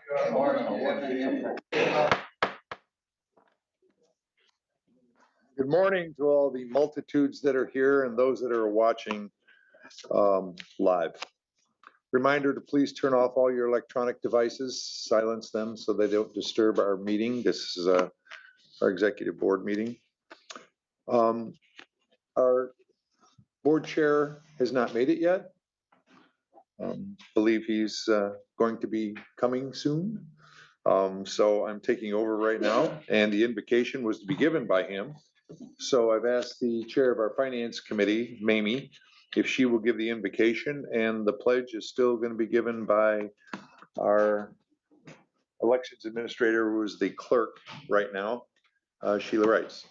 Good morning to all the multitudes that are here and those that are watching live. Reminder to please turn off all your electronic devices, silence them so they don't disturb our meeting. This is our executive board meeting. Our board chair has not made it yet. Believe he's going to be coming soon. So I'm taking over right now, and the invocation was to be given by him. So I've asked the chair of our finance committee, Mamie, if she will give the invocation, and the pledge is still going to be given by our elections administrator, who is the clerk right now, Sheila Rice.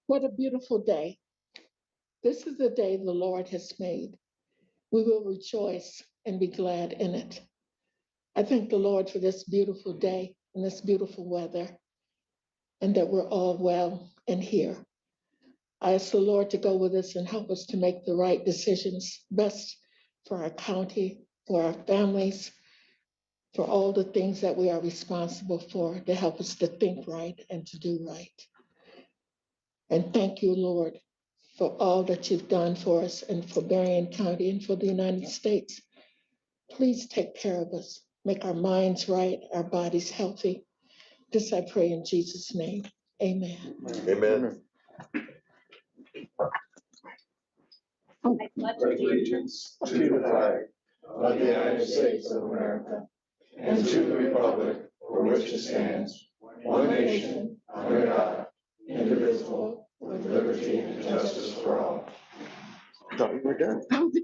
What a beautiful day. This is the day the Lord has made. We will rejoice and be glad in it. I thank the Lord for this beautiful day and this beautiful weather, and that we're all well and here. I ask the Lord to go with us and help us to make the right decisions, best for our county, for our families, for all the things that we are responsible for, to help us to think right and to do right. And thank you, Lord, for all that you've done for us and for Berrien County and for the United States. Please take care of us, make our minds right, our bodies healthy. This I pray in Jesus' name. Amen. Amen. I pledge allegiance to the flag of the United States of America and to the republic for which it stands, one nation, under God, indivisible, with liberty and justice for all. I thought we were done. Thank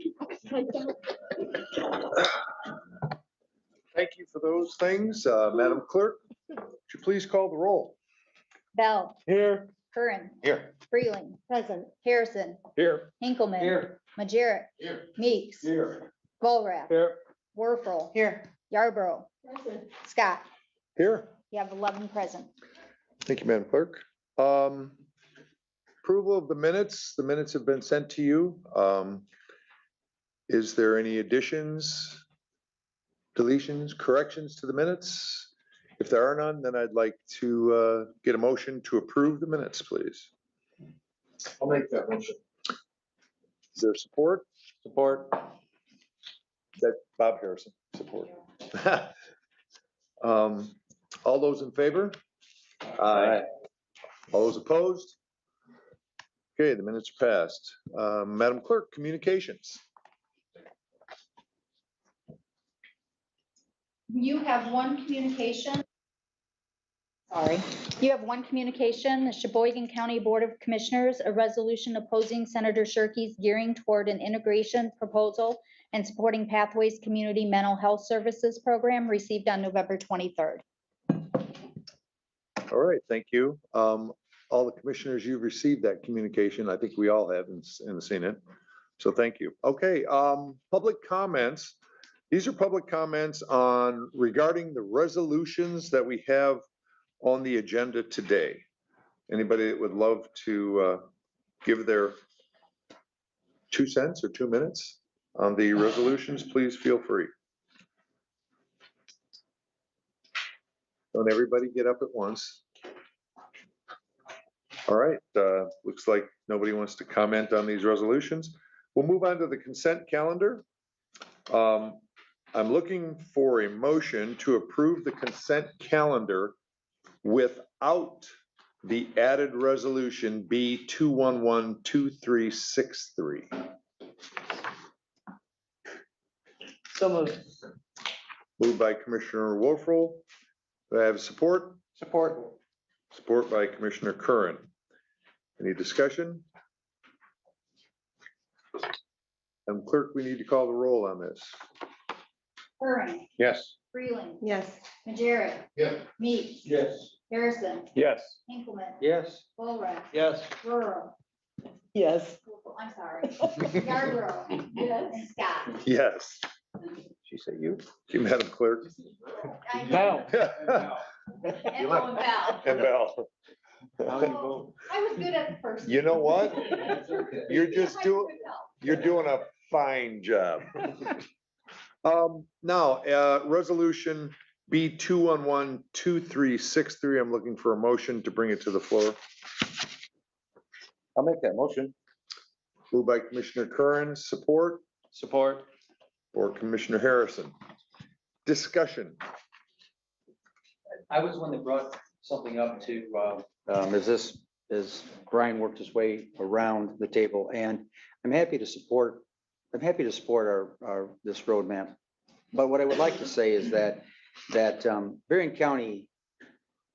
you for those things. Madam Clerk, would you please call the roll? Bell. Here. Curran. Here. Freeling. Present. Harrison. Here. Hinkleman. Here. Majerick. Here. Meeks. Here. Volrath. Here. Werfel. Here. Yarborough. Present. Scott. Here. You have 11 present. Thank you, Madam Clerk. Approval of the minutes. The minutes have been sent to you. Is there any additions, deletions, corrections to the minutes? If there are none, then I'd like to get a motion to approve the minutes, please. I'll make that motion. Is there support? Support. That Bob Harrison, support. All those in favor? Aye. All those opposed? Okay, the minutes are passed. Madam Clerk, communications. You have one communication. Sorry. You have one communication, the Sheboygan County Board of Commissioners, a resolution opposing Senator Shirkey's gearing toward an integration proposal and supporting Pathways Community Mental Health Services Program received on November 23rd. All right, thank you. All the commissioners, you've received that communication. I think we all have and seen it. So thank you. Okay, public comments. These are public comments on regarding the resolutions that we have on the agenda today. Anybody that would love to give their 2 cents or 2 minutes on the resolutions, please feel free. Don't everybody get up at once. All right, looks like nobody wants to comment on these resolutions. We'll move on to the consent calendar. I'm looking for a motion to approve the consent calendar without the added resolution B 2112363. So moved. Moved by Commissioner Wolfrell. Do I have support? Support. Support by Commissioner Curran. Any discussion? And clerk, we need to call the roll on this. Curran. Yes. Freeling. Yes. Majerick. Yes. Meeks. Yes. Harrison. Yes. Hinkleman. Yes. Volrath. Yes. Rural. Yes. I'm sorry. Yarborough. Yes. And Scott. Yes. She said you? Madam Clerk. I know. Bell. And Bell. And Bell. Oh, I was good at the first. You know what? You're just doing a Fine job. Now, resolution B 2112363, I'm looking for a motion to bring it to the floor. I'll make that motion. Moved by Commissioner Curran, support, Support. or Commissioner Harrison. Discussion. I was the one that brought something up to, as Brian worked his way around the table, and I'm happy to support this roadmap. But what I would like to say is that Berrien County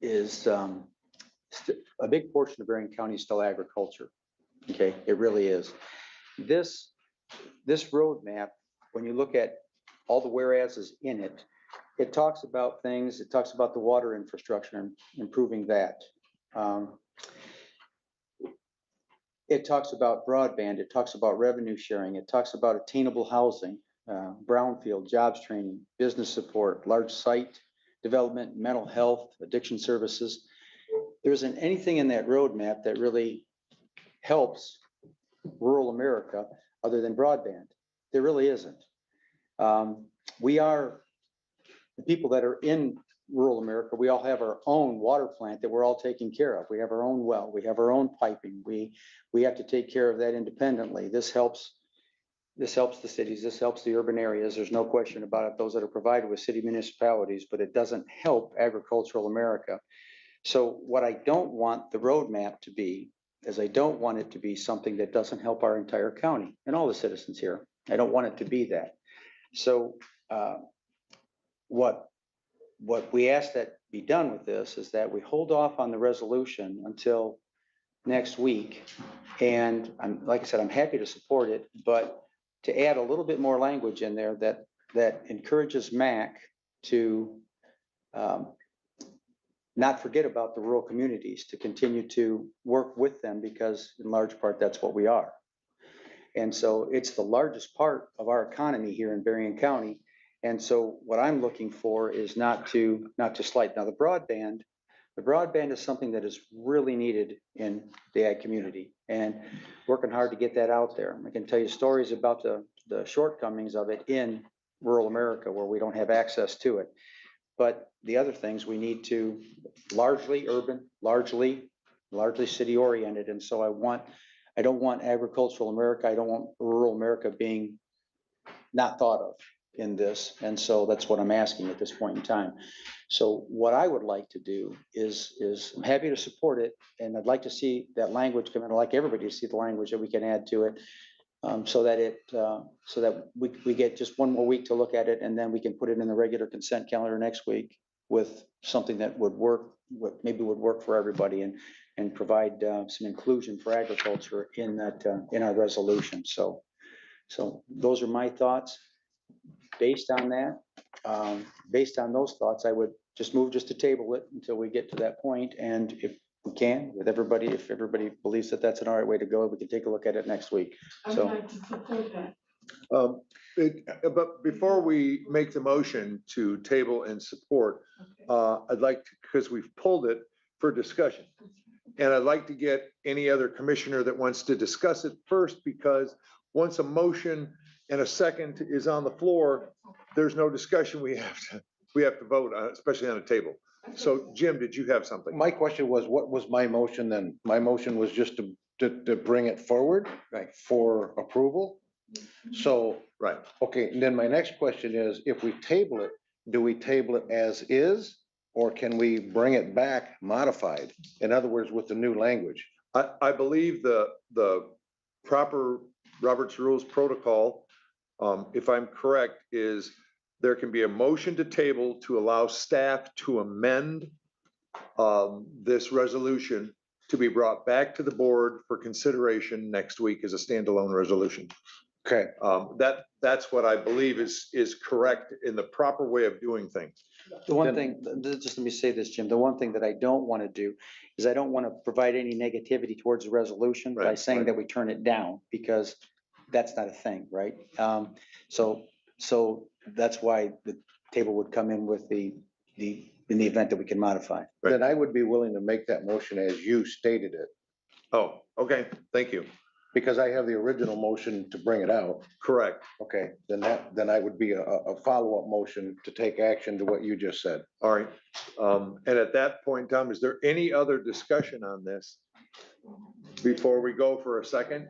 is, a big portion of Berrien County is still agriculture. Okay, it really is. This roadmap, when you look at all the whereases in it, it talks about things, it talks about the water infrastructure and improving that. It talks about broadband, it talks about revenue sharing, it talks about attainable housing, brownfield, jobs training, business support, large site development, mental health, addiction services. There isn't anything in that roadmap that really helps rural America other than broadband. There really isn't. We are, the people that are in rural America, we all have our own water plant that we're all taking care of. We have our own well, we have our own piping. We have to take care of that independently. This helps the cities, this helps the urban areas. There's no question about it, those that are provided with city municipalities, but it doesn't help agricultural America. So what I don't want the roadmap to be is I don't want it to be something that doesn't help our entire county and all the citizens here. I don't want it to be that. So what we ask that be done with this is that we hold off on the resolution until next week. And like I said, I'm happy to support it, but to add a little bit more language in there that encourages MAC to not forget about the rural communities, to continue to work with them, because in large part, that's what we are. And so it's the largest part of our economy here in Berrien County. And so what I'm looking for is not to slight. Now, the broadband is something that is really needed in the ag community, and working hard to get that out there. I can tell you stories about the shortcomings of it in rural America where we don't have access to it. But the other things we need to, largely urban, largely city oriented. And so I don't want agricultural America, I don't want rural America being not thought of in this. And so that's what I'm asking at this point in time. So what I would like to do is I'm happy to support it, and I'd like to see that language come in. I'd like everybody to see the language that we can add to it, so that we get just one more week to look at it, and then we can put it in the regular consent calendar next week with something that would work, maybe would work for everybody, and provide some inclusion for agriculture in that in our resolution. So those are my thoughts. Based on that, based on those thoughts, I would just move to table it until we get to that point. And if we can, with everybody, if everybody believes that that's an all right way to go, we can take a look at it next week. I'd So, like to support that. But before we make the motion to table and support, I'd like to, because we've pulled it for discussion. And I'd like to get any other commissioner that wants to discuss it first, because once a motion and a second is on the floor, there's no discussion. We have to vote on it, especially on a table. So Jim, did you have something? My question was, what was my motion then? My motion was just to bring it forward, Right. for approval. So, Right. okay, and then my next question is, if we table it, do we table it as is? Or can we bring it back modified? In other words, with the new language? I believe the proper Robert's Rules protocol, if I'm correct, is there can be a motion to table to allow staff to amend this resolution to be brought back to the board for consideration next week as a standalone resolution. Okay, That's what I believe is correct in the proper way of doing things. the one thing, just let me say this, Jim, the one thing that I don't want to do is I don't want to provide any negativity towards the resolution by Right, saying right. that we turn it down, because that's not a thing, right? So that's why the table would come in with in the event that we can modify. Right. then I would be willing to make that motion as you stated it. Oh, okay, thank you. Because I have the original motion to bring it out. Correct. Okay, then I would be a follow-up motion to take action to what you just said. All right. And at that point in time, is there any other discussion on this before we go for a second?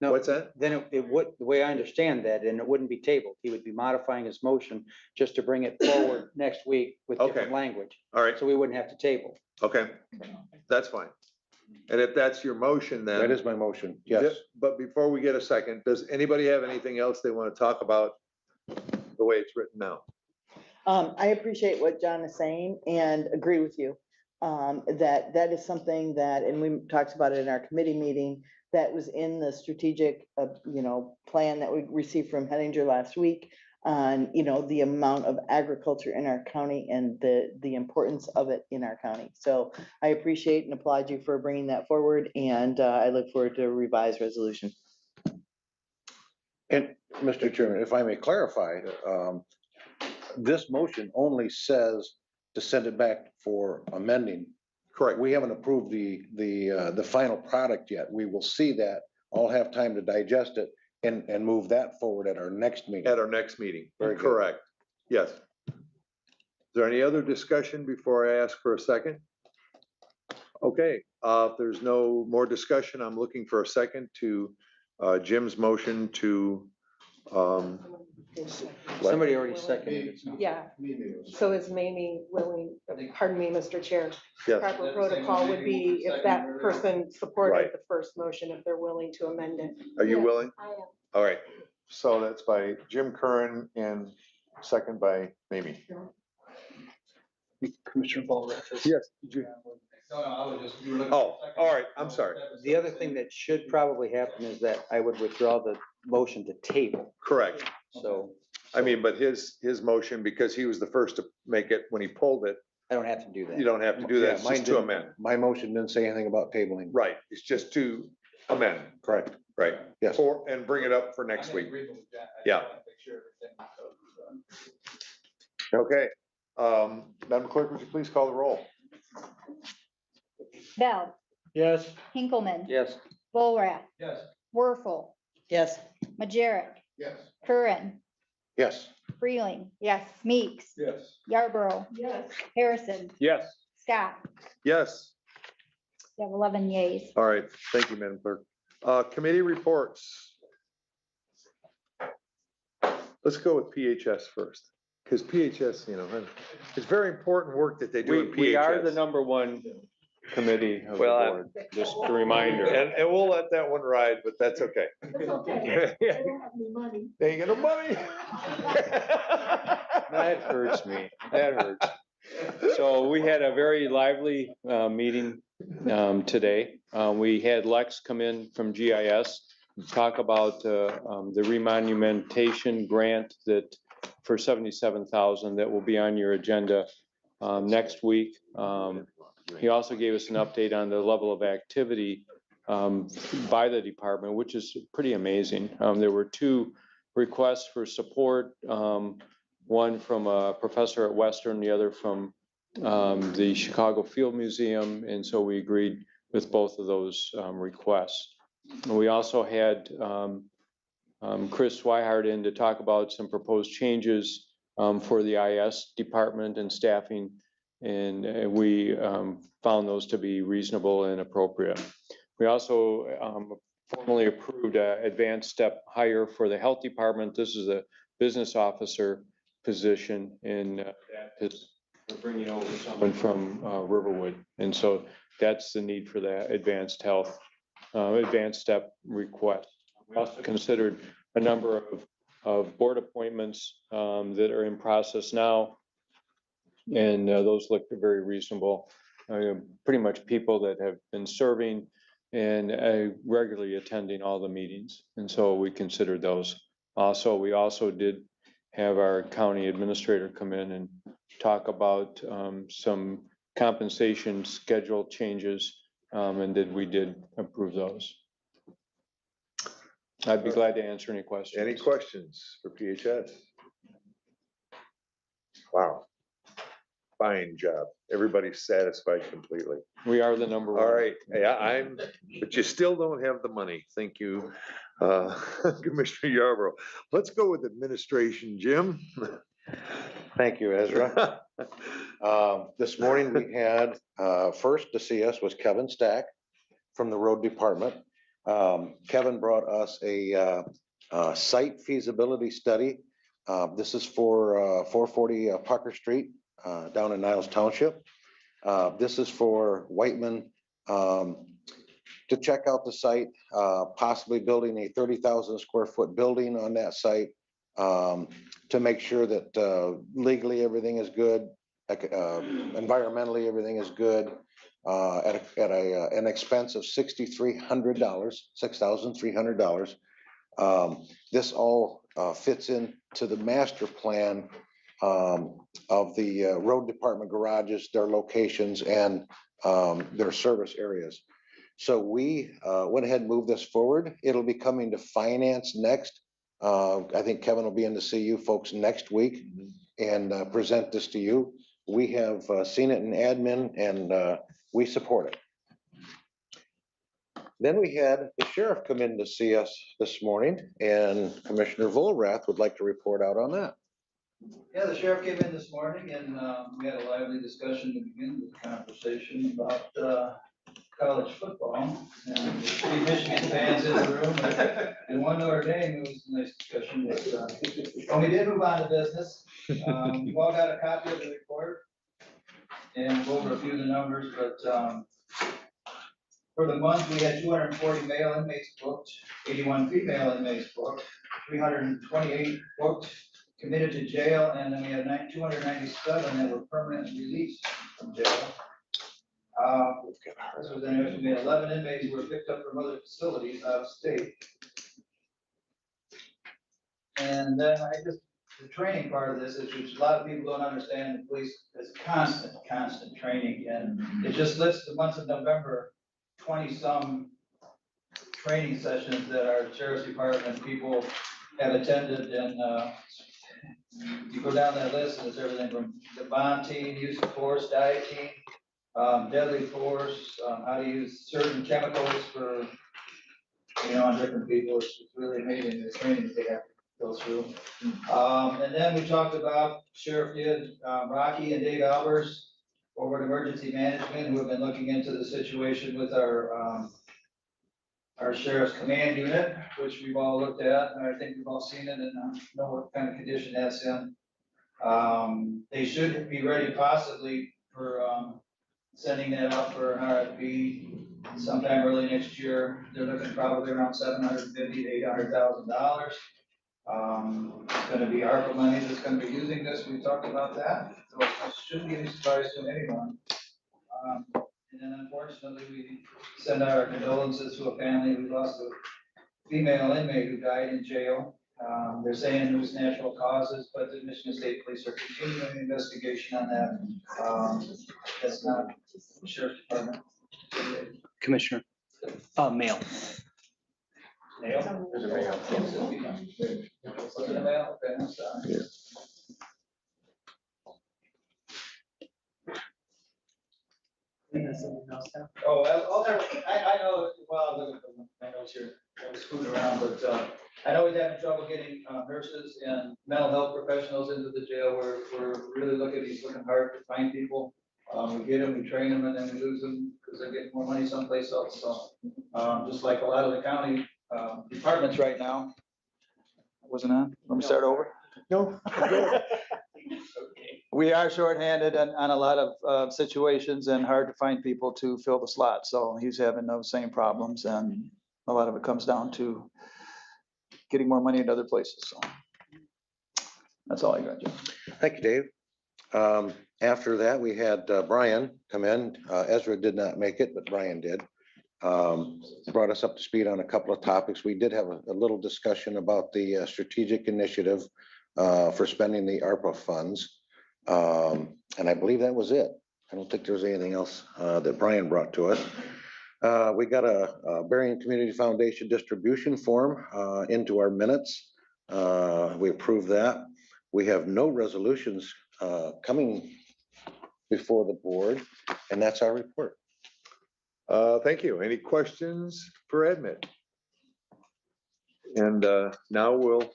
No, What's that? then it would, the way I understand that, and it wouldn't be tabled. He would be modifying his motion just to bring it forward next week with different Okay. language. All right, So we wouldn't have to table. okay, that's fine. And if that's your motion, then. That is my motion, yes. But before we get a second, does anybody have anything else they want to talk about the way it's written now? I appreciate what John is saying and agree with you. That is something that, and we talked about it in our committee meeting, that was in the strategic, plan that we received from Henninger last week on, the amount of agriculture in our county and the importance of it in our county. So I appreciate and applaud you for bringing that forward, and I look forward to a revised resolution. And Mr. Chairman, if I may clarify, this motion only says to send it back for amending. Correct. We haven't approved the final product yet. We will see that. I'll have time to digest it and move that forward at our next meeting. At our next meeting. Very good. Correct. Yes. Is there any other discussion before I ask for a second? Okay, if there's no more discussion, I'm looking for a second to Jim's motion to, Somebody already seconded it. so. Yeah, so is Mamie willing, pardon me, Mr. Chair, yes, proper protocol would be if that person Right. supported the first motion, if they're willing to amend it. are you Yes, willing? I am. All right, so that's by Jim Curran and second by Mamie. Commissioner Ball. Yes. did you- Oh, all right, I'm sorry. The other thing that should probably happen is that I would withdraw the motion to table. Correct. So I mean, but his motion, because he was the first to make it when he pulled it, I don't have to do that. you don't have to do that, it's Yeah, mine just to didn't- amend. My motion didn't say anything about tabling. Right, it's just to amend, Correct. right? Yes. And bring it up for next week. Yeah. Okay, Madam Clerk, would you please call the roll? Bell, Yes. Hinkleman. Yes. Bullrath, Yes. Werfel, Yes. Majerick, Yes. Curran, Yes. Freeling, Yes. Meeks, Yes. Yarborough, Yes. Harrison, Yes. Scott. Yes, You have 11 yeas. all right, thank you, Madam Clerk. Committee reports. Let's go with PHS first, because PHS, it's very important work that they do in PHS. We are the number one committee of the Well, board, just a reminder. And we'll let that one ride, but that's okay. It's okay. They don't have any money. They ain't got no money. That hurts me, that hurts. So we had a very lively meeting today. We had Lex come in from GIS, talk about the remonumentation grant that for $77,000 that will be on your agenda next week. He also gave us an update on the level of activity by the department, which is pretty amazing. There were 2 requests for support, one from a professor at Western, the other from the Chicago Field Museum, and so we agreed with both of those requests. And we also had Chris Swihart in to talk about some proposed changes for the IS department and staffing, and we found those to be reasonable and appropriate. We also formally approved an advanced step hire for the health department. This is a business officer position, and that is we're bringing over someone from Riverwood, and so that's the need for that advanced step request. We also considered a number of board appointments that are in process now, and those look very reasonable. Pretty much people that have been serving and regularly attending all the meetings, and so we considered those. Also, we also did have our county administrator come in and talk about some compensation schedule changes, and we did approve those. I'd be glad to answer any questions. Any questions for PHS? Wow. fine job. Everybody's satisfied completely. We are the number one. All right, yeah, but you still don't have the money. Thank you, Commissioner Yarborough. Let's go with administration, Jim. Thank you, Ezra. This morning we had, first to see us was Kevin Stack from the road department. Kevin brought us a site feasibility study. This is for 440 Pucker Street down in Niles Township. This is for Whiteman to check out the site, possibly building a 30,000 square foot building on that site, to make sure that legally everything is good, environmentally everything is good, at an expense of $6,300, $6,300. This all fits into the master plan of the road department garages, their locations, and their service areas. So we went ahead and moved this forward. It'll be coming to finance next. I think Kevin will be in to see you folks next week and present this to you. We have seen it in admin and we support it. Then we had the sheriff come in to see us this morning, and Commissioner Volrath would like to report out on that. Yeah, the sheriff came in this morning and we had a lively discussion to begin with, the conversation about college football. And 3 Michigan fans in the room and 1 Notre Dame. It was a nice discussion. But we did move on to business. We've all got a copy of the report and we'll go over a few of the numbers, but for the month, we had 240 male inmates booked, 81 female inmates booked, 328 booked, committed to jail, and then we had 297 that were permanently released from jail. This was interesting. We had 11 inmates who were picked up from other facilities out of state. And then the training part of this is, which a lot of people don't understand, the police is constant training. And it just lists the months of November, 20-some training sessions that our sheriff's department people have attended. And you go down that list and it's everything from the bond team, use of force, dieting, deadly force, how to use certain chemicals for, on different people. It's really amazing the training they have to go through. And then we talked about, Sheriff did, Rocky and Dave Albers over at Emergency Management, who have been looking into the situation with our Sheriff's Command Unit, which we've all looked at, and I think we've all seen it and know what kind of condition that's in. They should be ready possibly for sending that out for an RFP sometime early next year. They're looking probably around $750,000 to $800,000. It's going to be ARPA money that's going to be using this. We talked about that, so it shouldn't be any surprise to anyone. And then unfortunately, we send our condolences to a family. We lost a female inmate who died in jail. They're saying it was natural causes, but the Michigan State Police are continuing the investigation on that. That's not the Sheriff's Department. Commissioner, male. Mail? There's a mail. Was it a mail? Okay, I'm sorry. Yeah. Oh, I know, well, look at my notes here, I was screwing around, but I know he's having trouble getting nurses and mental health professionals into the jail. We're really he's looking hard to find people. We get them, we train them, and then we lose them because they're getting more money someplace else. So just like a lot of the county departments right now. Wasn't on? Let me start over. No. We are shorthanded on a lot of situations and hard to find people to fill the slot. So he's having those same problems, and a lot of it comes down to getting more money in other places. So that's all I got, Jim. Thank you, Dave. After that, we had Brian come in. Ezra did not make it, but Brian did. Brought us up to speed on a couple of topics. We did have a little discussion about the strategic initiative for spending the ARPA funds. And I believe that was it. I don't think there was anything else that Brian brought to us. We got a Berrien Community Foundation distribution form into our minutes. We approved that. We have no resolutions coming before the board, and that's our report. Thank you. Any questions for Admit? And now we'll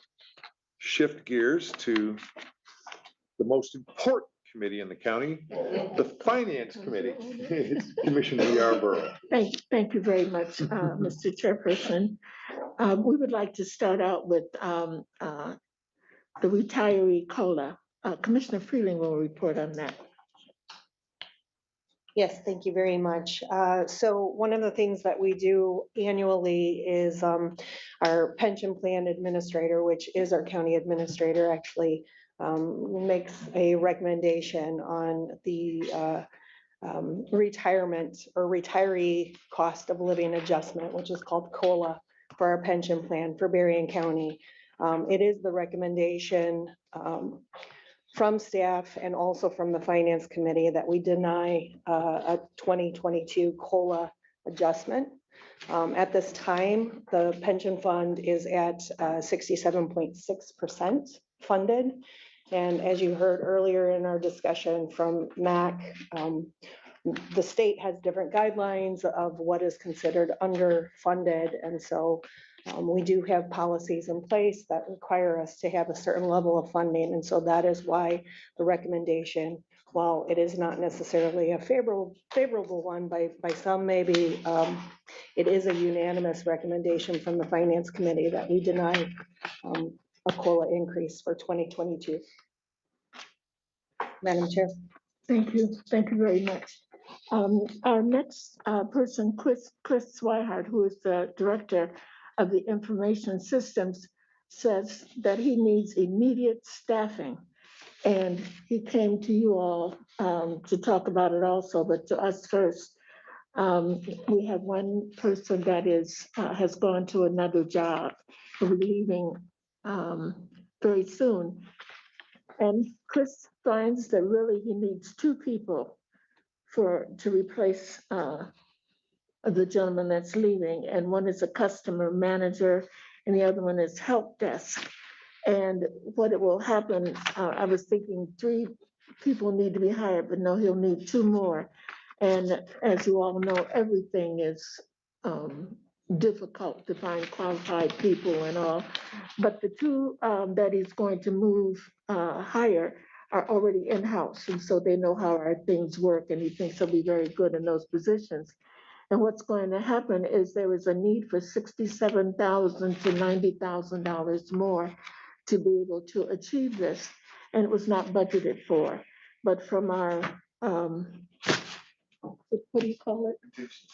shift gears to the most important committee in the county, the Finance Committee. It's Commissioner Yarborough. Thank you very much, Mr. Chairperson. We would like to start out with the retiree COLA. Commissioner Freeling will report on that. Yes, thank you very much. So one of the things that we do annually is our pension plan administrator, which is our county administrator, actually makes a recommendation on the retirement or retiree cost of living adjustment, which is called COLA for our pension plan for Berrien County. It is the recommendation from staff and also from the Finance Committee that we deny a 2022 COLA adjustment. At this time, the pension fund is at 67.6% funded. And as you heard earlier in our discussion from MAC, the state has different guidelines of what is considered underfunded. And so we do have policies in place that require us to have a certain level of funding. And so that is why the recommendation, while it is not necessarily a favorable one by some maybe, it is a unanimous recommendation from the Finance Committee that we deny a COLA increase for 2022. Madam Chair. Thank you very much. Our next person, Chris Swihart, who is the Director of the Information Systems, says that he needs immediate staffing. And he came to you all to talk about it also, but to us first. We have one person that has gone to another job, who will be leaving very soon. And Chris finds that really he needs two people to replace the gentleman that's leaving. And one is a customer manager and the other one is help desk. And what it will happen, I was thinking 3 people need to be hired, but no, he'll need 2 more. And as you all know, everything is difficult to find qualified people and all. But the 2 that he's going to hire are already in-house. And so they know how our things work, and he thinks he'll be very good in those positions. And what's going to happen is there is a need for $67,000 to $90,000 more to be able to achieve this. And it was not budgeted for. But from our, what do you call it?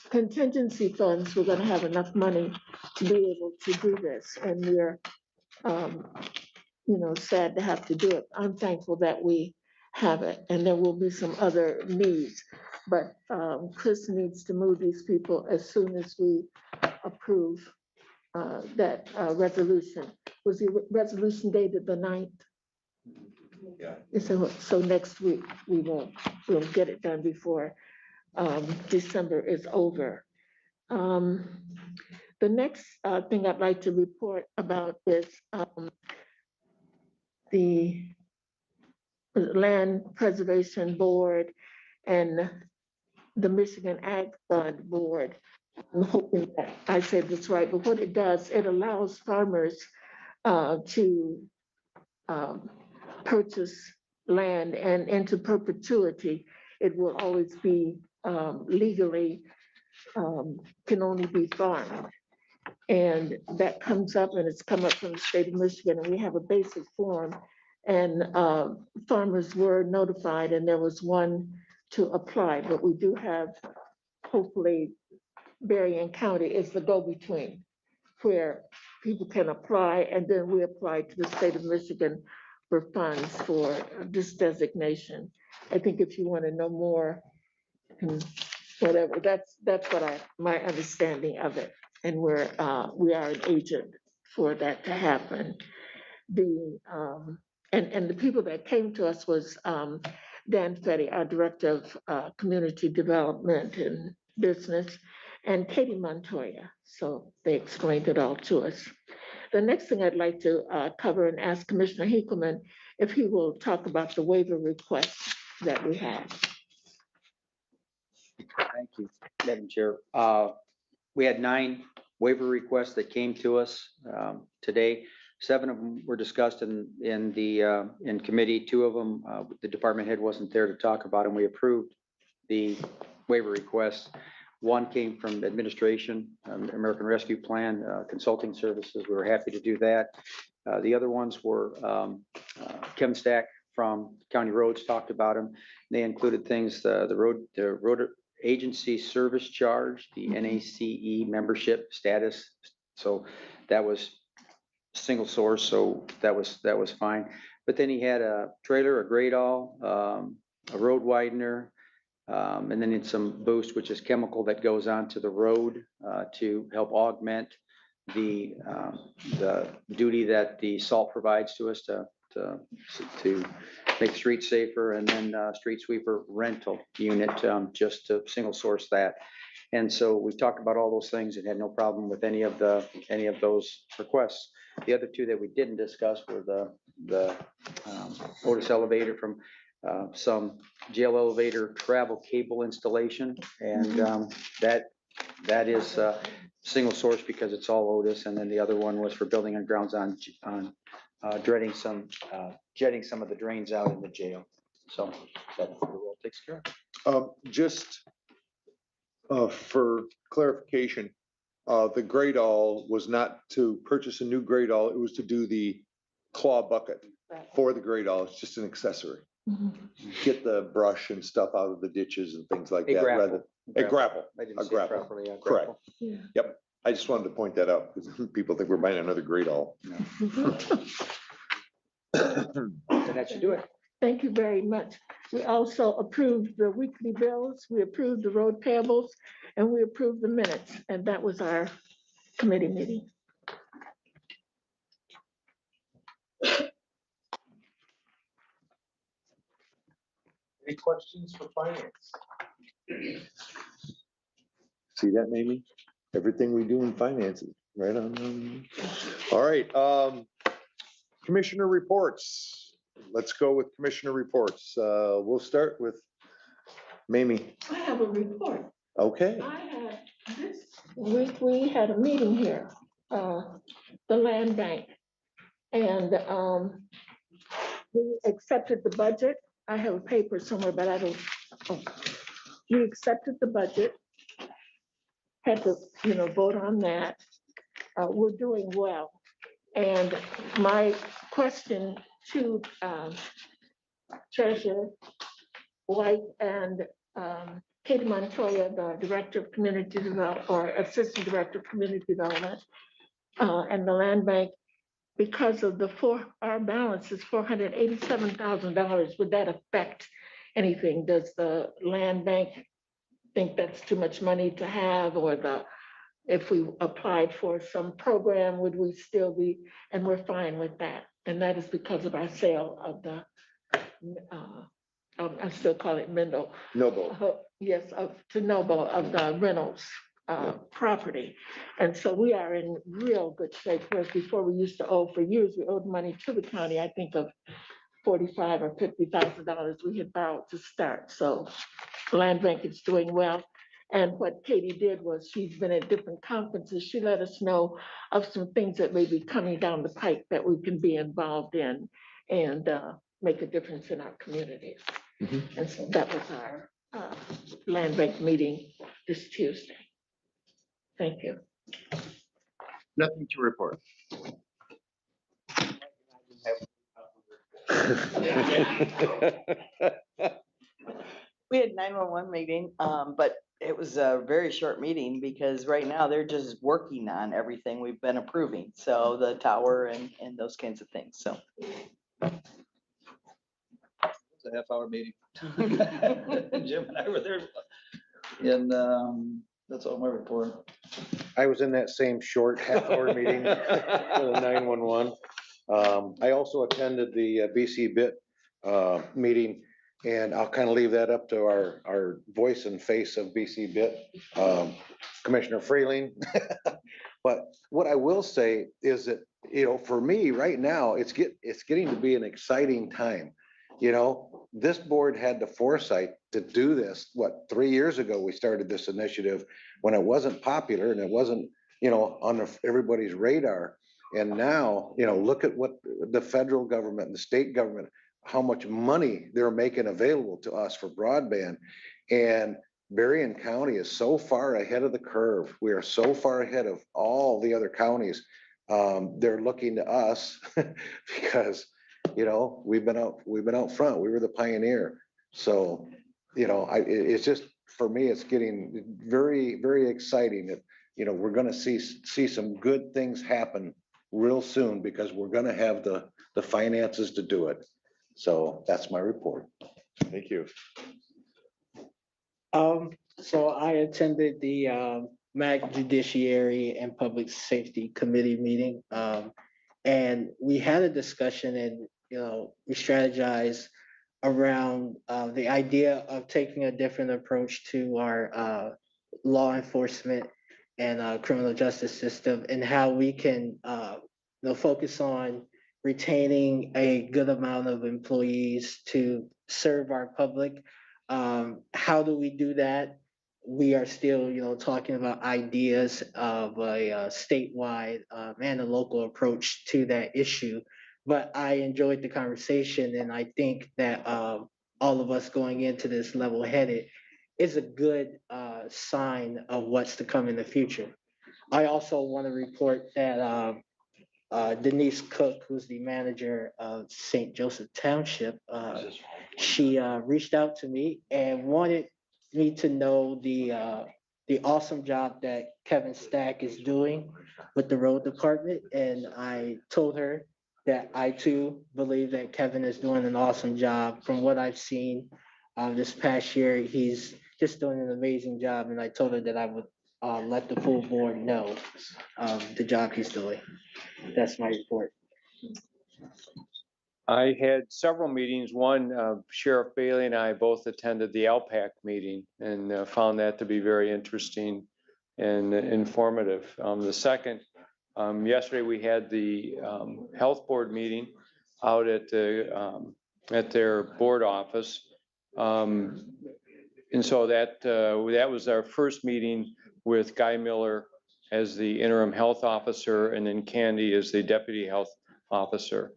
Contingency funds, we're gonna have enough money to be able to do this. And we're, sad to have to do it. I'm thankful that we have it, and there will be some other needs. But Chris needs to move these people as soon as we approve that resolution. Was the resolution dated the 9th? Yeah. So next week, we'll get it done before December is over. The next thing I'd like to report about is the Land Preservation Board and the Michigan Ag Fund Board. I'm hoping that I said this right, but what it does, it allows farmers to purchase land, and into perpetuity, it will always be legally, can only be farmed. And that comes up, and it's come up from the state of Michigan, and we have a basic form. And farmers were notified, and there was one to apply, but we do have, hopefully, Berrien County is the go-between, where people can apply, and then we apply to the state of Michigan for funds for this designation. I think if you want to know more, whatever, that's what my understanding of it. And we are an agent for that to happen. And the people that came to us was Dan Fetty, our Director of Community Development and Business, and Katie Montoya. So they explained it all to us. The next thing I'd like to cover and ask Commissioner Hinkleman if he will talk about the waiver requests that we have. Thank you, Madam Chair. We had 9 waiver requests that came to us today. 7 of them were discussed in committee. 2 of them, the department head wasn't there to talk about, and we approved the waiver requests. 1 came from administration, American Rescue Plan Consulting Services. We were happy to do that. The other ones were Kevin Stack from County Roads talked about them. They included things, the road agency service charge, the NACE membership status. So that was single source, so that was fine. But then he had a trailer, a grade all, a road widener, and then it's some boost, which is chemical that goes onto the road to help augment the duty that the salt provides to us to make the streets safer, and then street sweeper rental unit just to single source that. And so we talked about all those things and had no problem with any of those requests. The other 2 that we didn't discuss were the Otis elevator from some jail elevator travel cable installation, and that is single source because it's all Otis, and then the other one was for building and grounds on jetting some of the drains out in the jail. So that takes care of it. Just for clarification, the grade all was not to purchase a new grade all, it was to do the claw bucket for the grade all. It's just an accessory. Get the brush and stuff out of the ditches and things like A that. grapple. A grapple. I didn't A say it grapple. properly. A Correct. grapple. Yeah. Yep. I just wanted to point that out because people think we're buying another grade all. So that should do it. Thank you very much. We also approved the weekly bills, we approved the road payables, and we approved the minutes, and that was our committee meeting. Any questions for finance? See that, Mamie? Everything we do in finances, right on. All right, commissioner reports. Let's go with commissioner reports. We'll start with Mamie. I have a report. Okay, This week, we had a meeting here, the land bank. And we accepted the budget. I have a paper somewhere, but I don't. We accepted the budget. Had to, vote on that. We're doing well. And my question to Treasurer White and Katie Montoya, the Director of Community Development, or Assistant Director of Community Development, and the Land Bank, because of our balance is $487,000. Would that affect anything? Does the Land Bank think that's too much money to have, or if we applied for some program, would we still be, and we're fine with that. And that is because of our sale of the, I still call it Mendel. Noble. Yes, to Noble of the Reynolds property. And so we are in real good shape, whereas before we used to owe, for years, we owed money to the county, I think of $45,000 or $50,000 we had borrowed to start. So Land Bank is doing well. And what Katie did was, she's been at different conferences. She let us know of some things that may be coming down the pike that we can be involved in and make a difference in our communities. Mhm. And so that was our Land Bank meeting this Tuesday. Thank you. Nothing to report. We had 911 meeting, but it was a very short meeting because right now they're just working on everything we've been approving. So the tower and those kinds of things, so. It's a half-hour meeting. Jim and I were there. And that's all my report. I was in that same short half-hour meeting for the 911. I also attended the BC BIT meeting, and I'll kind of leave that up to our voice and face of BC BIT, Commissioner Freeling. But what I will say is that, for me right now, it's getting to be an exciting time. You know, this board had the foresight to do this, what, 3 years ago, we started this initiative when it wasn't popular and it wasn't, you know, on everybody's radar. And now, you know, look at what the federal government and the state government, how much money they're making available to us for broadband. And Berrien County is so far ahead of the curve. We are so far ahead of all the other counties. They're looking to us because, you know, we've been out front. We were the pioneer. So, you know, it's just, for me, it's getting very, very exciting that, you know, we're gonna see some good things happen real soon because we're gonna have the finances to do it. So that's my report. Thank you. So I attended the MAC Judiciary and Public Safety Committee meeting. And we had a discussion and, you know, we strategized around the idea of taking a different approach to our law enforcement and criminal justice system and how we can, you know, focus on retaining a good amount of employees to serve our public. How do we do that? We are still, you know, talking about ideas of a statewide and a local approach to that issue. But I enjoyed the conversation, and I think that all of us going into this level-headed is a good sign of what's to come in the future. I also want to report that Denise Cook, who's the manager of St. Joseph Township, she reached out to me and wanted me to know the awesome job that Kevin Stack is doing with the road department. And I told her that I too believe that Kevin is doing an awesome job. From what I've seen this past year, he's just doing an amazing job. And I told her that I would let the full board know the job he's doing. That's my report. I had several meetings. One, Sheriff Bailey and I both attended the LPAC meeting and found that to be very interesting and informative. The second, yesterday we had the health board meeting out at their board office. And so that was our first meeting with Guy Miller as the interim health officer and then Candy as the deputy health officer.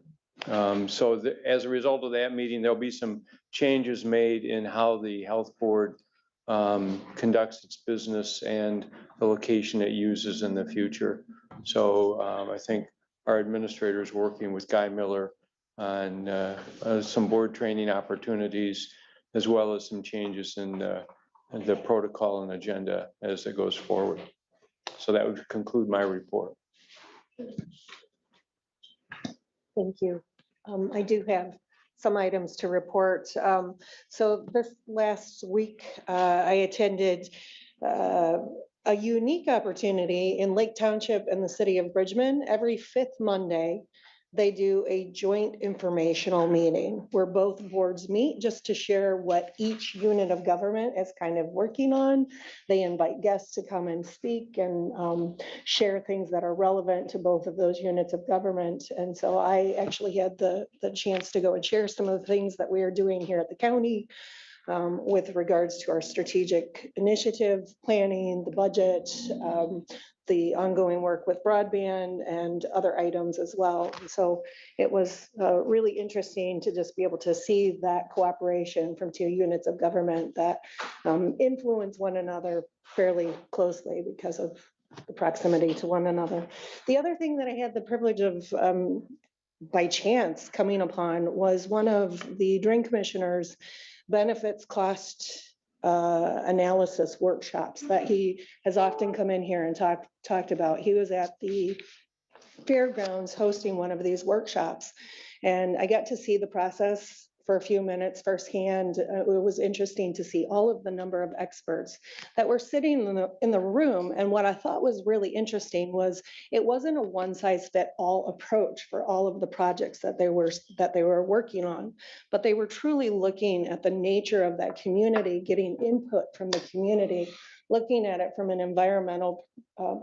So as a result of that meeting, there'll be some changes made in how the health board conducts its business and the location it uses in the future. So I think our administrator is working with Guy Miller on some board training opportunities, as well as some changes in the protocol and agenda as it goes forward. So that would conclude my report. Thank you. I do have some items to report. So this last week, I attended a unique opportunity in Lake Township and the city of Bridgman. Every fifth Monday, they do a joint informational meeting where both boards meet just to share what each unit of government is kind of working on. They invite guests to come and speak and share things that are relevant to both of those units of government. And so I actually had the chance to go and share some of the things that we are doing here at the county with regards to our strategic initiative planning, the budget, the ongoing work with broadband and other items as well. So it was really interesting to just be able to see that cooperation from two units of government that influence one another fairly closely because of the proximity to one another. The other thing that I had the privilege of by chance coming upon was one of the drain commissioners' benefits cost analysis workshops that he has often come in here and talked about. He was at the fairgrounds hosting one of these workshops, and I got to see the process for a few minutes firsthand. It was interesting to see all of the number of experts that were sitting in the room. And what I thought was really interesting was it wasn't a one-size-fit-all approach for all of the projects that they were working on, but they were truly looking at the nature of that community, getting input from the community looking at it from an environmental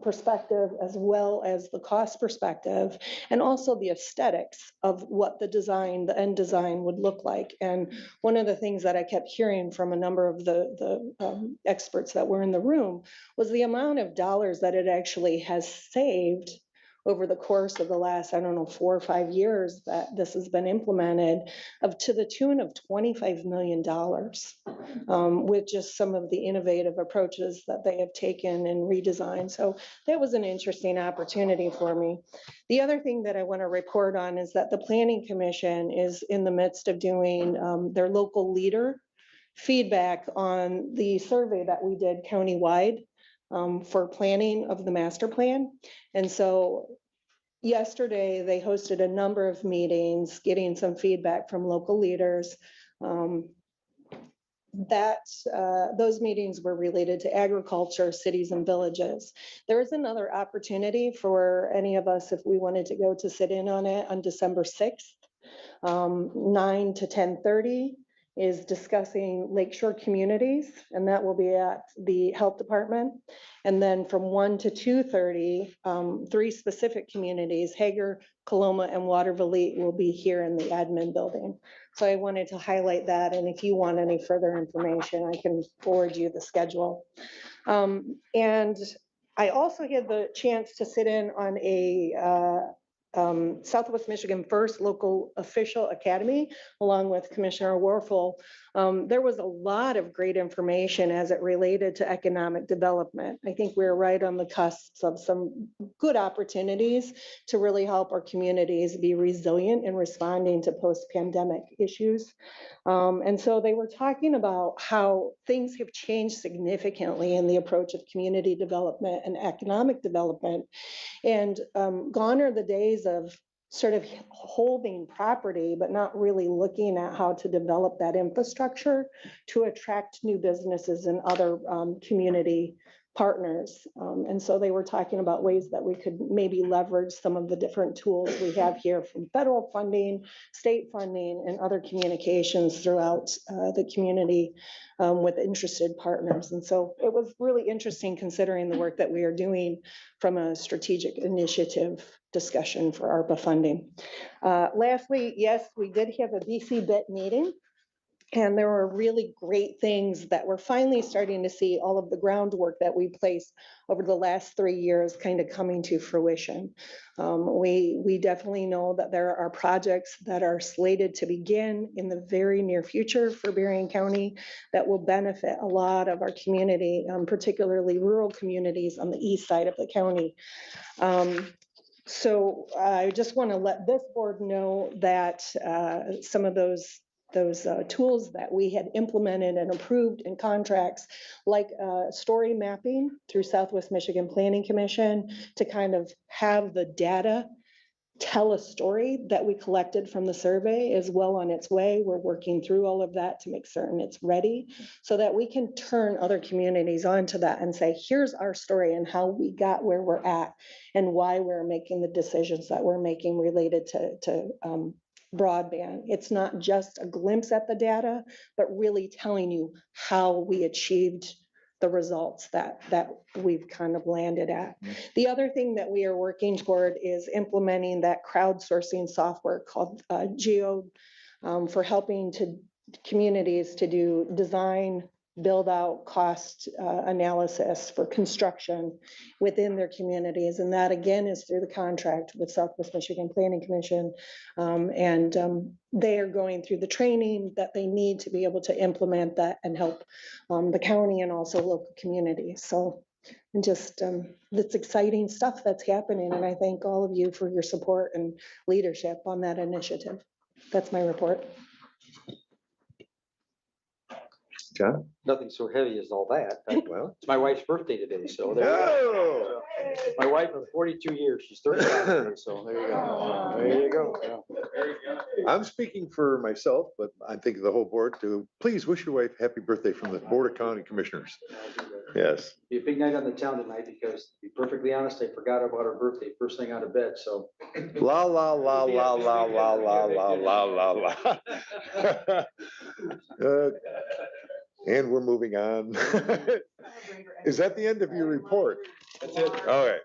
perspective as well as the cost perspective, and also the aesthetics of what the end design would look like. And one of the things that I kept hearing from a number of the experts that were in the room was the amount of dollars that it actually has saved over the course of the last, I don't know, 4 or 5 years that this has been implemented, to the tune of $25 million, with just some of the innovative approaches that they have taken and redesigned. So that was an interesting opportunity for me. The other thing that I want to report on is that the Planning Commission is in the midst of doing their local leader feedback on the survey that we did countywide for planning of the master plan. And so yesterday, they hosted a number of meetings, getting some feedback from local leaders. Those meetings were related to agriculture, cities and villages. There is another opportunity for any of us, if we wanted to go to sit in on it, on December 6th, 9 to 10:30. Is discussing lakeshore communities, and that will be at the health department. And then from 1 to 2:30, 3 specific communities, Hager, Coloma, and Waterville will be here in the admin building. So I wanted to highlight that, and if you want any further information, I can forward you the schedule. And I also had the chance to sit in on a Southwest Michigan First Local Official Academy, along with Commissioner Warfel. There was a lot of great information as it related to economic development. I think we're right on the cusp of some good opportunities to really help our communities be resilient in responding to post-pandemic issues. And so they were talking about how things have changed significantly in the approach of community development and economic development. And gone are the days of sort of holding property, but not really looking at how to develop that infrastructure to attract new businesses and other community partners. And so they were talking about ways that we could maybe leverage some of the different tools we have here from federal funding, state funding, and other communications throughout the community with interested partners. And so it was really interesting considering the work that we are doing from a strategic initiative discussion for ARPA funding. Lastly, yes, we did have a BC BIT meeting. And there were really great things that we're finally starting to see all of the groundwork that we placed over the last 3 years kind of coming to fruition. We definitely know that there are projects that are slated to begin in the very near future for Berrien County that will benefit a lot of our community, particularly rural communities on the east side of the county. So I just want to let this board know that some of those tools that we had implemented and approved in contracts, like story mapping through Southwest Michigan Planning Commission, to kind of have the data tell a story that we collected from the survey, is well on its way. We're working through all of that to make certain it's ready so that we can turn other communities onto that and say, here's our story and how we got where we're at and why we're making the decisions that we're making related to broadband. It's not just a glimpse at the data, but really telling you how we achieved the results that we've kind of landed at. The other thing that we are working toward is implementing that crowdsourcing software called Geo for helping communities to do design, build out cost analysis for construction within their communities. And that again is through the contract with Southwest Michigan Planning Commission. They are going through the training that they need to be able to implement that and help the county and also local communities. So just it's exciting stuff that's happening. And I thank all of you for your support and leadership on that initiative. That's my report. John? Nothing so heavy as all that. Well. It's my wife's birthday today, so there you go. My wife of 42 years, she's 35 today, so there you go. There you go. Yeah. I'm speaking for myself, but I think the whole board to please wish your wife happy birthday from the Board of County Commissioners. Yes. Be a big night on the town tonight because, to be perfectly honest, I forgot about her birthday first thing out of bed, so. La la la la la la la la la la la. And we're moving on. Is that the end of your report? That's it. All right.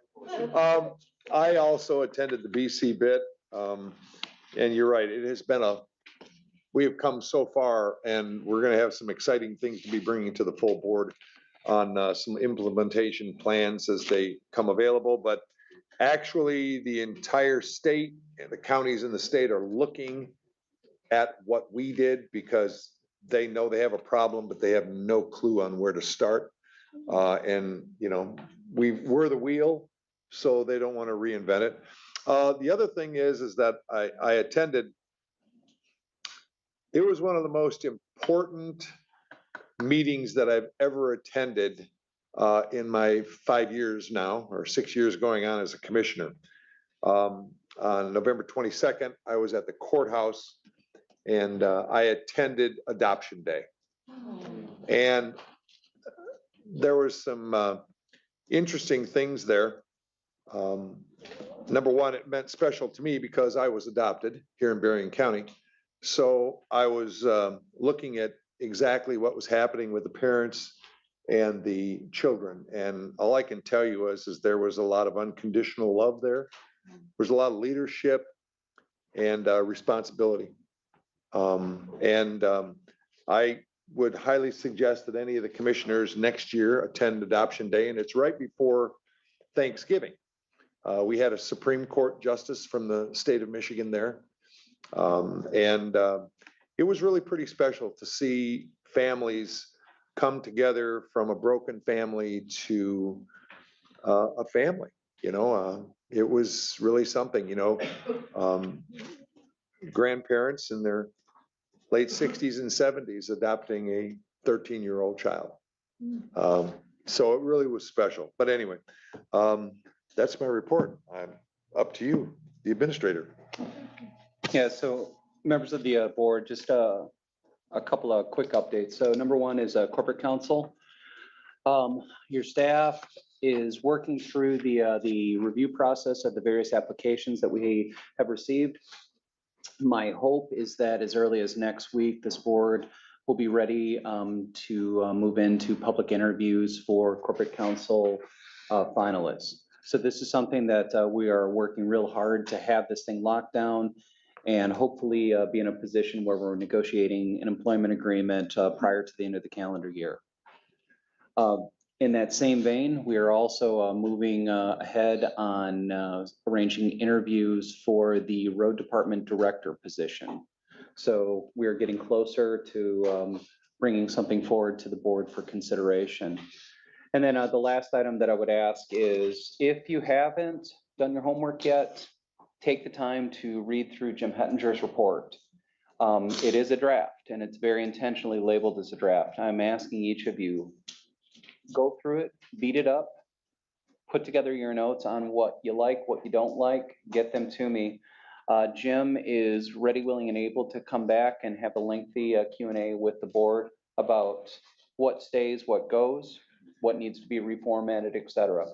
I also attended the BC bit. And you're right, it has been we have come so far, and we're gonna have some exciting things to be bringing to the full board on some implementation plans as they come available, but actually, the entire state, and the counties in the state are looking at what we did because they know they have a problem, but they have no clue on where to start. And, you know, we're the wheel, so they don't want to reinvent it. The other thing is that I attended, it was one of the most important meetings that I've ever attended in my 5 years now, or 6 years going on as a commissioner. On November 22nd, I was at the courthouse and I attended Adoption Day. And there was some interesting things there. Number one, it meant special to me because I was adopted here in Berrien County. So I was looking at exactly what was happening with the parents and the children. And all I can tell you is there was a lot of unconditional love there. There's a lot of leadership and responsibility. I would highly suggest that any of the commissioners next year attend Adoption Day, and it's right before Thanksgiving. We had a Supreme Court justice from the state of Michigan there. It was really pretty special to see families come together from a broken family to a family, you know. It was really something, you know. Grandparents in their late 60s and 70s adopting a 13-year-old child. So it really was special. But anyway, that's my report. I'm up to you, the administrator. Yeah, so members of the board, just a couple of quick updates. So number one is corporate counsel. Your staff is working through the review process of the various applications that we have received. My hope is that as early as next week, this board will be ready to move into public interviews for corporate counsel finalists. So this is something that we are working real hard to have this thing locked down and hopefully be in a position where we're negotiating an employment agreement prior to the end of the calendar year. In that same vein, we are also moving ahead on arranging interviews for the road department director position. So we are getting closer to bringing something forward to the board for consideration. And then the last item that I would ask is, if you haven't done your homework yet, take the time to read through Jim Hettinger's report. It is a draft, and it's very intentionally labeled as a draft. I'm asking each of you, go through it, beat it up, put together your notes on what you like, what you don't like, get them to me. Jim is ready, willing, and able to come back and have a lengthy Q&A with the board about what stays, what goes, what needs to be reformatted, etc.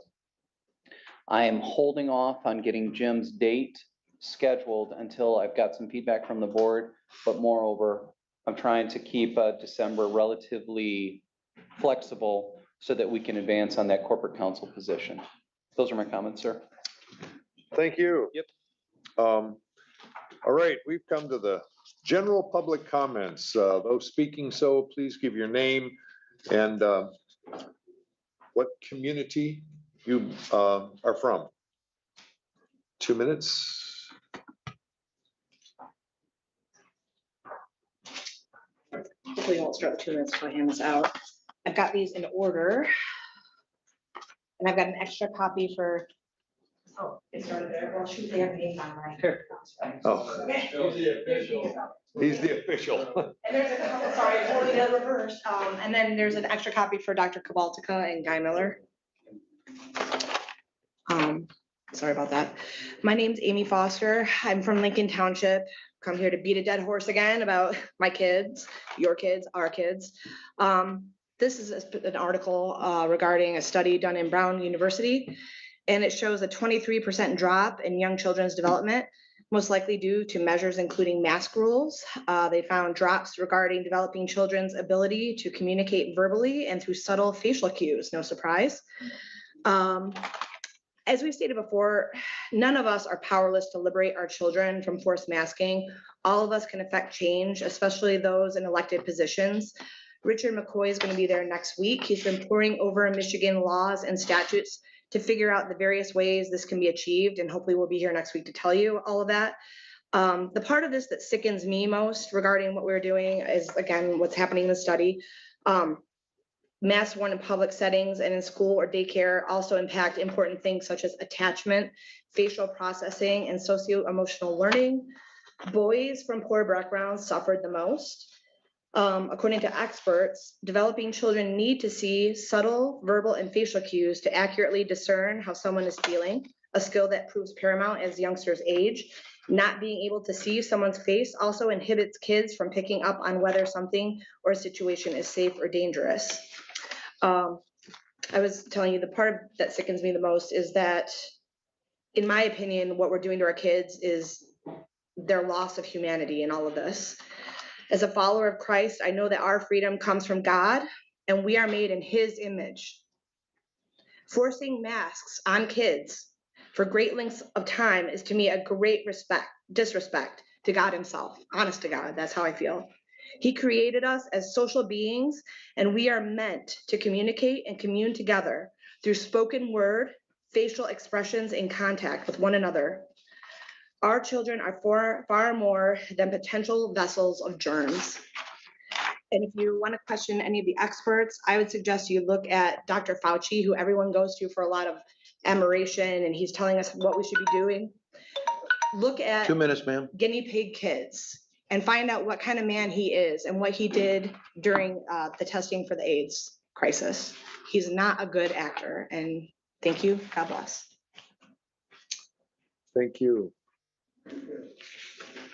I am holding off on getting Jim's date scheduled until I've got some feedback from the board, but moreover, I'm trying to keep December relatively flexible so that we can advance on that corporate counsel position. Those are my comments, sir. Thank you. Yep. All right, we've come to the general public comments. Those speaking, so please give your name and what community you are from. 2 minutes. Hopefully, I won't start with 2 minutes before I hand this out. I've got these in order. And I've got an extra copy for, oh, it started there. Well, shoot, they have names on mine. Oh, Okay. he's the official. And there's a couple, sorry, I totally did it reversed. And then there's an extra copy for Dr. Kabaltica and Guy Miller. Sorry about that. My name's Amy Foster. I'm from Lincoln Township. Come here to beat a dead horse again about my kids, your kids, our kids. This is an article regarding a study done in Brown University, and it shows a 23% drop in young children's development most likely due to measures including mask rules. They found drops regarding developing children's ability to communicate verbally and through subtle facial cues, no surprise. As we stated before, none of us are powerless to liberate our children from forced masking. All of us can affect change, especially those in elected positions. Richard McCoy is going to be there next week. He's been poring over Michigan laws and statutes to figure out the various ways this can be achieved, and hopefully we'll be here next week to tell you all of that. The part of this that sickens me most regarding what we're doing is, again, what's happening in the study. Masks worn in public settings and in school or daycare also impact important things such as attachment, facial processing, and socio-emotional learning. Boys from poor backgrounds suffered the most. According to experts, developing children need to see subtle verbal and facial cues to accurately discern how someone is feeling, a skill that proves paramount as youngsters age. Not being able to see someone's face also inhibits kids from picking up on whether something or a situation is safe or dangerous. I was telling you, the part that sickens me the most is that, in my opinion, what we're doing to our kids is their loss of humanity in all of this. As a follower of Christ, I know that our freedom comes from God and we are made in his image. Forcing masks on kids for great lengths of time is to me a great disrespect to God himself. Honest to God, that's how I feel. He created us as social beings, and we are meant to communicate and commune together through spoken word, facial expressions, and contact with one another. Our children are far more than potential vessels of germs. And if you want to question any of the experts, I would suggest you look at Dr. Fauci, who everyone goes to for a lot of admiration, and he's telling us what we should be doing. Look at 2 minutes, ma'am. guinea pig kids and find out what kind of man he is and what he did during the testing for the AIDS crisis. He's not a good actor. And thank you. God bless. Thank you.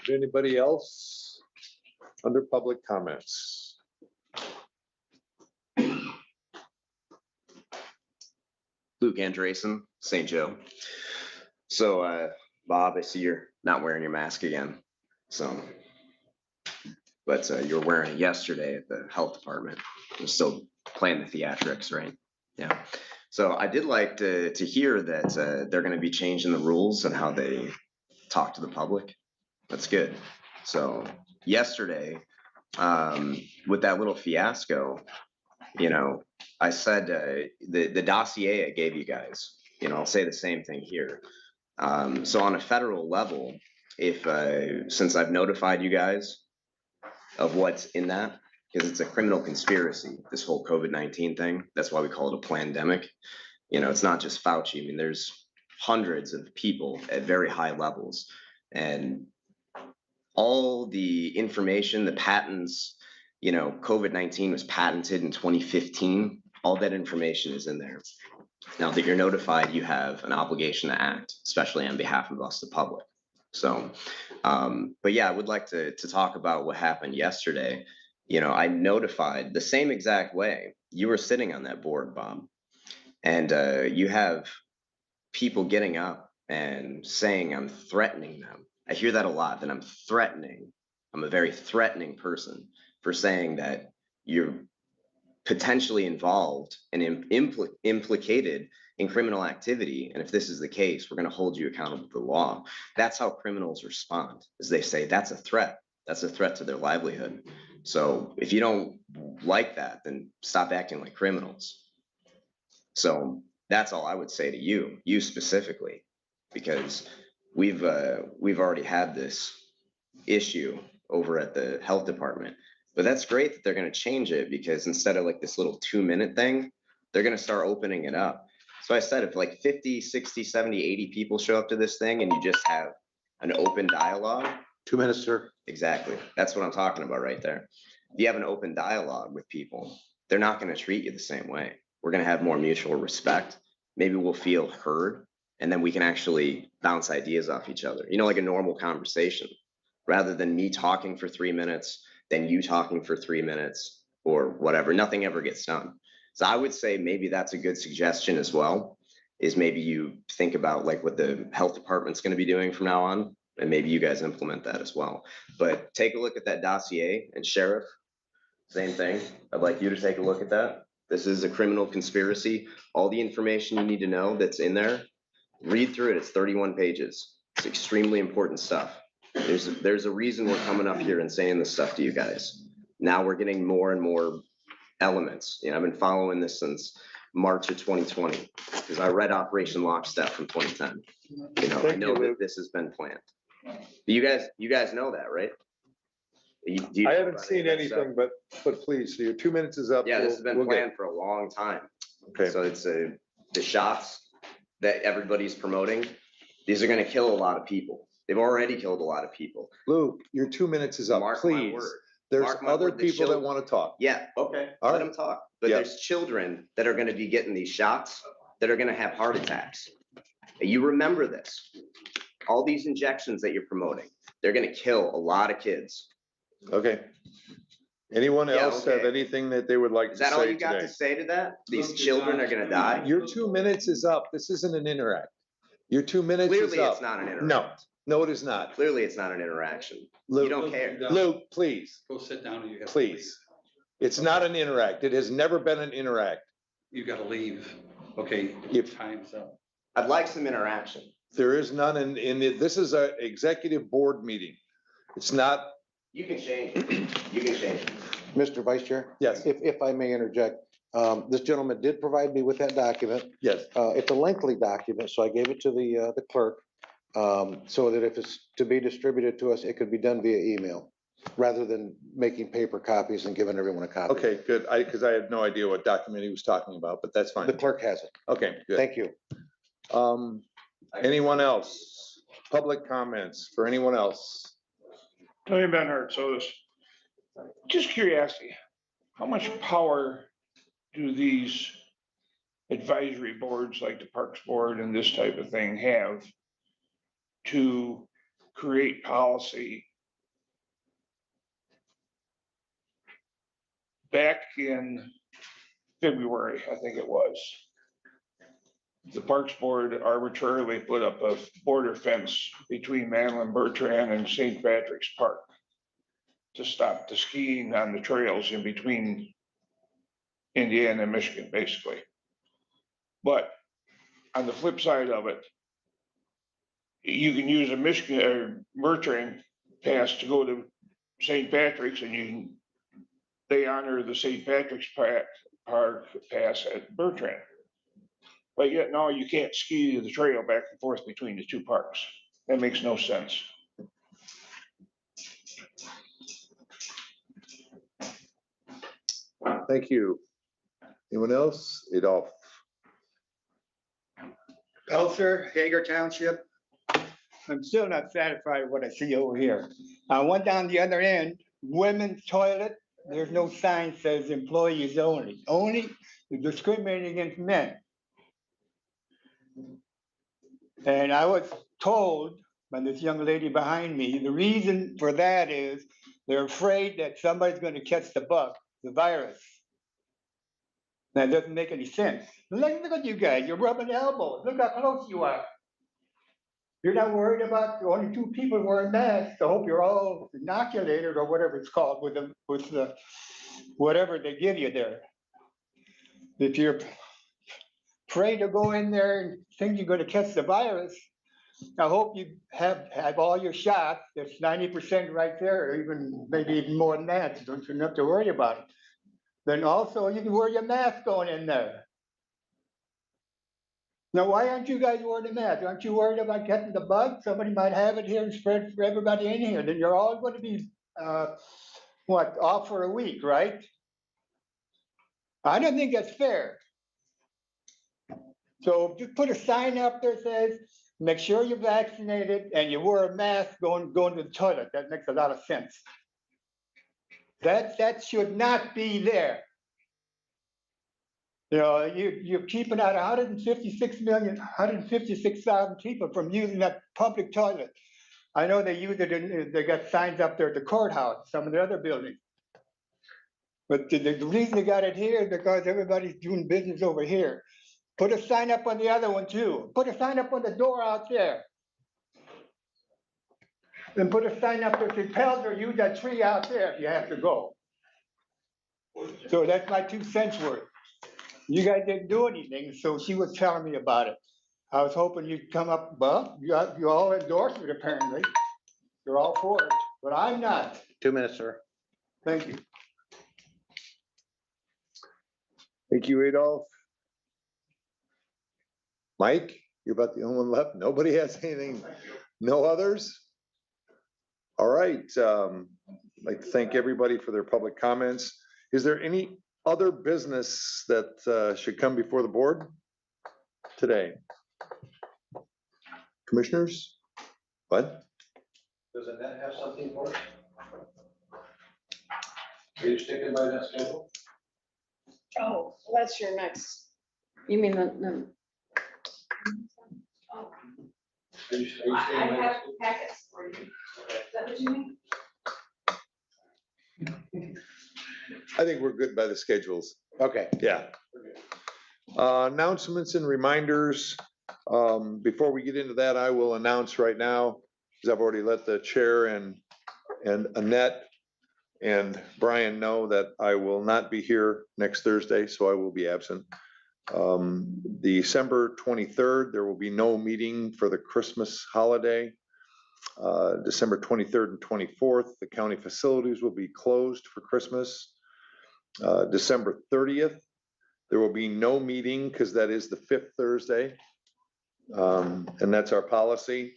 Anybody else under public comments? Luke Andreessen, St. Joe. So, Bob, I see you're not wearing your mask again. So, but you were wearing it yesterday at the health department. You're still playing the theatrics, right? Yeah. So I did like to hear that they're going to be changing the rules and how they talk to the public. That's good. So yesterday, with that little fiasco, I said the dossier I gave you guys, I'll say the same thing here. So on a federal level, if since I've notified you guys of what's in that, because it's a criminal conspiracy, this whole COVID-19 thing, that's why we call it a plandemic. It's not just Fauci. I mean, there's hundreds of people at very high levels, and all the information, the patents, COVID-19 was patented in 2015. All that information is in there. Now that you're notified, you have an obligation to act, especially on behalf of us, the public. So, but yeah, I would like to talk about what happened yesterday. I notified the same exact way. You were sitting on that board, Bob, and you have people getting up and saying I'm threatening them. I hear that a lot, that I'm threatening. I'm a very threatening person for saying that you're potentially involved and implicated in criminal activity. And if this is the case, we're going to hold you accountable to the law. That's how criminals respond, is they say that's a threat. That's a threat to their livelihood. So if you don't like that, then stop acting like criminals. So that's all I would say to you specifically, because we've already had this issue over at the health department. But that's great that they're going to change it, because instead of like this little 2-minute thing, they're going to start opening it up. So I said, if like 50, 60, 70, 80 people show up to this thing and you just have an open dialogue. 2 minutes, sir. Exactly. That's what I'm talking about right there. If you have an open dialogue with people, they're not going to treat you the same way. We're going to have more mutual respect. Maybe we'll feel heard, and then we can actually bounce ideas off each other. Like a normal conversation, rather than me talking for 3 minutes, then you talking for 3 minutes or whatever. Nothing ever gets done. So I would say maybe that's a good suggestion as well, is maybe you think about like what the health department's going to be doing from now on, and maybe you guys implement that as well. But take a look at that dossier, and sheriff, same thing. I'd like you to take a look at that. This is a criminal conspiracy. All the information you need to know that's in there, read through it. It's 31 pages. It's extremely important stuff. There's a reason we're coming up here and saying this stuff to you guys. Now we're getting more and more elements. You know, I've been following this since March of 2020, because I read Operation Lockstep from 2010. You know, I know that this has been planned. You guys know that, right? Do you I know haven't about seen any of that anything, but please, so your 2 minutes is up. stuff? Yeah, this has been We'll get- planned for a long time. Okay, So it's the shots that everybody's promoting, these are gonna kill a lot of people. They've already killed a lot of people. Luke, your 2 minutes is up, Mark my please. word. There's Mark my other word, the people that children- want to talk. Yeah, okay, All let right. them talk. But Yeah. there's children that are gonna be getting these shots that are gonna have heart attacks. And you remember this. All these injections that you're promoting, they're gonna kill a lot of kids. Okay. Anyone Yeah, else have okay. anything that they would like Is to that all say you got today? to say to that? These children are gonna die? Your 2 minutes is up. This isn't an interact. Your 2 minutes is Clearly, up. it's not an No, interact. no, it is not. Clearly, it's not an interaction. You Luke, don't care. Luke, please, Go sit down and you have. to please. It's not an interact. It has never been an interact. leave. You gotta leave. Okay, If time's up. I'd like some interaction. there is none this is an executive board meeting. It's not, You can change it. You can change it. Mr. Vice Chair? yes, If I may interject, this gentleman did provide me with that document. yes. It's a lengthy document, so I gave it to the clerk, so that if it's to be distributed to us, it could be done via email, rather than making paper copies and giving everyone a copy. Okay, good. Because I had no idea what document he was talking about, but that's The fine. clerk has it. Okay, good. Thank you. Anyone else? Public comments for anyone else? Tony Benhart, so this, just curiosity, how much power do these advisory boards like the Parks Board and this type of thing have to create policy? Back in February, I think it was, the Parks Board arbitrarily put up a border fence between Madeline Bertrand and St. Patrick's Park to stop the skiing on the trails in between Indiana and Michigan, basically. But on the flip side of it, you can use a Michigan or Bertrand pass to go to St. Patrick's, and they honor the St. Patrick's Park pass at Bertrand. But yet now you can't ski the trail back and forth between the two parks. That makes no sense. Thank you. Anyone else? Adolph? Elser, Hager Township. I'm still not satisfied with what I see over here. I went down the other end, women's toilet, there's no sign says employees only. Only discriminating against men. And I was told by this young lady behind me, the reason for that is they're afraid that somebody's gonna catch the bug, the virus. That doesn't make any sense. Look at you guys, you're rubbing elbows. Look how close you are. You're not worried about only two people wearing masks. I hope you're all inoculated or whatever it's called with the whatever they give you there. If you're afraid to go in there and think you're gonna catch the virus, I hope you have all your shots. That's 90% right there, or even maybe even more than that. So don't you have to worry about it. Then also you can wear your mask going in there. Now, why aren't you guys wearing a mask? Aren't you worried about getting the bug? Somebody might have it here and spread for everybody in here. Then you're all going to be, off for a week, right? I don't think that's fair. So just put a sign up there that says, make sure you're vaccinated and you wear a mask going to the toilet. That makes a lot of sense. That should not be there. You know, you're keeping out 156,000 people from using that public toilet. I know they use it, they got signs up there at the courthouse, some of the other buildings. But the reason they got it here is because everybody's doing business over here. Put a sign up on the other one too. Put a sign up on the door out there. Then put a sign up that says Pelzer, use that tree out there if you have to go. So that's my 2 cents worth. You guys didn't do anything, so she was telling me about it. I was hoping you'd come up, well, you all endorsed it apparently. You're all for it, but I'm not. 2 minutes, sir. Thank you. Thank you, Adolph. Mike, you're about the only one left. Nobody has anything. No others? All right. I'd like to thank everybody for their public comments. Is there any other business that should come before the board today? Commissioners? What? Does Annette have something for us? Are you sticking by that schedule? Oh, that's your next, you mean the. Are you staying by that schedule? packets for you. Is that what you mean? I think we're good by the schedules. Okay. Yeah. Announcements and reminders. Before we get into that, I will announce right now, because I've already let the chair and Annette and Brian know that I will not be here next Thursday, so I will be absent. December 23rd, there will be no meeting for the Christmas holiday. December 23rd and 24th, the county facilities will be closed for Christmas. December 30th, there will be no meeting because that is the 5th Thursday. And that's our policy.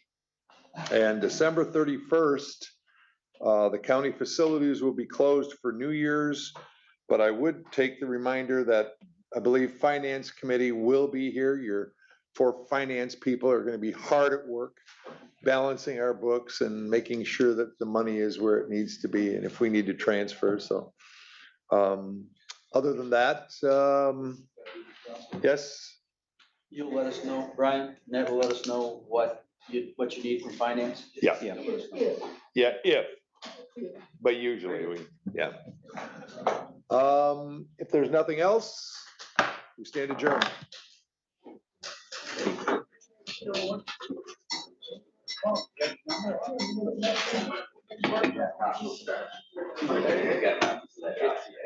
And December 31st, the county facilities will be closed for New Year's, but I would take the reminder that I believe Finance Committee will be here. Your 4 finance people are going to be hard at work, balancing our books and making sure that the money is where it needs to be, and if we need to transfer. So other than that, yes. You'll let us know, Brian, Ned will let us know what you need from finance? Yeah. Yeah. Yeah, if, but usually we, yeah. If there's nothing else, we stand adjourned.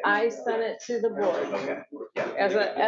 I sent it to the board as a,